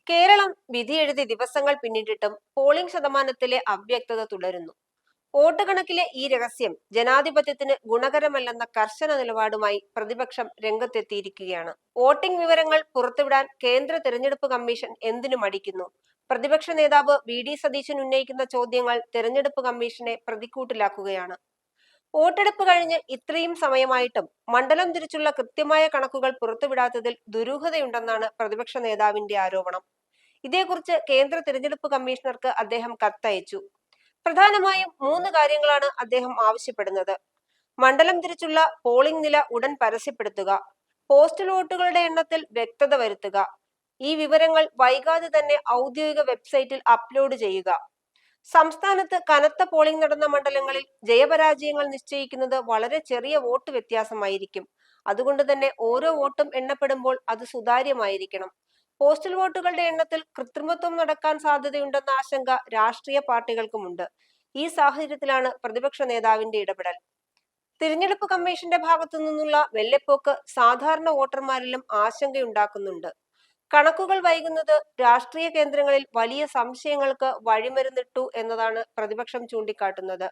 കേരളം വിധിയെഴുതി ദിവസങ്ങൾ പിന്നിട്ടിട്ടും പോളിംഗ് ശതമാനത്തിലെ അവ്യക്തത തുടരുന്നു. വോട്ട് കണക്കിലെ ഈ രഹസ്യം ജനാധിപത്യത്തിന് ഗുണകരമല്ലെന്ന കർശന നിലപാടുമായി പ്രതിപക്ഷം രംഗത്തെത്തിയിരിക്കുകയാണ്. വോട്ടിംഗ് വിവരങ്ങൾ പുറത്തുവിടാൻ കേന്ദ്ര തെരഞ്ഞെടുപ്പ് കമ്മീഷൻ എന്തിനു മടിക്കുന്നു? പ്രതിപക്ഷ നേതാവ് വി സതീശൻ ഉന്നയിക്കുന്ന ചോദ്യങ്ങൾ തെരഞ്ഞെടുപ്പ് കമ്മീഷനെ പ്രതിക്കൂട്ടിലാക്കുകയാണ്. വോട്ടെടുപ്പ് കഴിഞ്ഞ് ഇത്രയും സമയമായിട്ടും മണ്ഡലം തിരിച്ചുള്ള കൃത്യമായ കണക്കുകൾ പുറത്തുവിടാത്തതിൽ ദുരൂഹതയുണ്ടെന്നാണ് പ്രതിപക്ഷ നേതാവിന്റെ ആരോപണം. ഇതേക്കുറിച്ച് കേന്ദ്ര തിരഞ്ഞെടുപ്പ് കമ്മീഷണർക്ക് അദ്ദേഹം കത്തയച്ചു. പ്രധാനമായും 3 കാര്യങ്ങളാണ് അദ്ദേഹം ആവശ്യപ്പെടുന്നത്. മണ്ഡലം തിരിച്ചുള്ള പോളിംഗ് നില ഉടൻ പരസ്യപ്പെടുത്തുക, പോസ്റ്റൽ വോട്ടുകളുടെ എണ്ണത്തിൽ വ്യക്തത വരുത്തുക, ഈ വിവരങ്ങൾ വൈകാതെ തന്നെ ഔദ്യോഗിക വെബ്സൈറ്റിൽ അപ്ലോഡ് ചെയ്യുക. സംസ്ഥാനത്ത് കനത്ത പോളിംഗ് നടന്ന മണ്ഡലങ്ങളിൽ ജയപരാജയങ്ങൾ നിശ്ചയിക്കുന്നത് വളരെ ചെറിയ വോട്ട് വ്യത്യാസമായിരിക്കും. അതുകൊണ്ട് തന്നെ ഓരോ വോട്ടും എണ്ണപ്പെടുമ്പോൾ അത് സുതാര്യമായിരിക്കണം. പോസ്റ്റൽ വോട്ടുകളുടെ എണ്ണത്തിൽ കൃത്രിമത്വം നടക്കാൻ സാധ്യതയുണ്ടെന്ന ആശങ്ക രാഷ്ട്രീയ പാർട്ടികൾക്കുമുണ്ട്. ഈ സാഹചര്യത്തിലാണ് പ്രതിപക്ഷ നേതാവിന്റെ ഇടപെടൽ. തിരഞ്ഞെടുപ്പ് കമ്മീഷന്റെ ഭാഗത്തു നിന്നുള്ള വെള്ളപ്പോക്ക് സാധാരണ വോട്ടർമാരിലും ആശങ്കയുണ്ടാക്കുന്നുണ്ട്. കണക്കുകൾ വൈകുന്നത് രാഷ്ട്രീയ കേന്ദ്രങ്ങളിൽ വലിയ സംശയങ്ങൾക്ക് വഴിമരുന്നിട്ടു എന്നതാണ് പ്രതിപക്ഷം ചൂണ്ടിക്കാട്ടുന്നത്.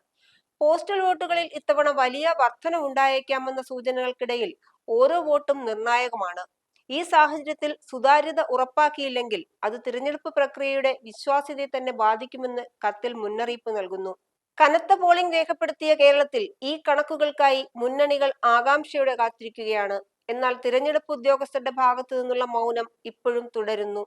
പോസ്റ്റൽ വോട്ടുകളിൽ ഇത്തവണ വലിയ വർധനവുണ്ടായേക്കാമെന്ന സൂചനകൾക്കിടയിൽ ഓരോ വോട്ടും നിർണായകമാണ്. ഈ സാഹചര്യത്തിൽ സുതാര്യത ഉറപ്പാക്കിയില്ലെങ്കിൽ അത് തിരഞ്ഞെടുപ്പ് പ്രക്രിയയുടെ വിശ്വാസ്യതയെ തന്നെ ബാധിക്കുമെന്ന് കത്തിൽ മുന്നറിയിപ്പ് നൽകുന്നു. കനത്ത പോളിംഗ് രേഖപ്പെടുത്തിയ കേരളത്തിൽ ഈ കണക്കുകൾക്കായി മുന്നണികൾ ആകാംക്ഷയോടെ കാത്തിരിക്കുകയാണ്. എന്നാൽ തിരഞ്ഞെടുപ്പ് ഉദ്യോഗസ്ഥരുടെ ഭാഗത്തു നിന്നുള്ള മൗനം ഇപ്പോഴും തുടരുന്നു.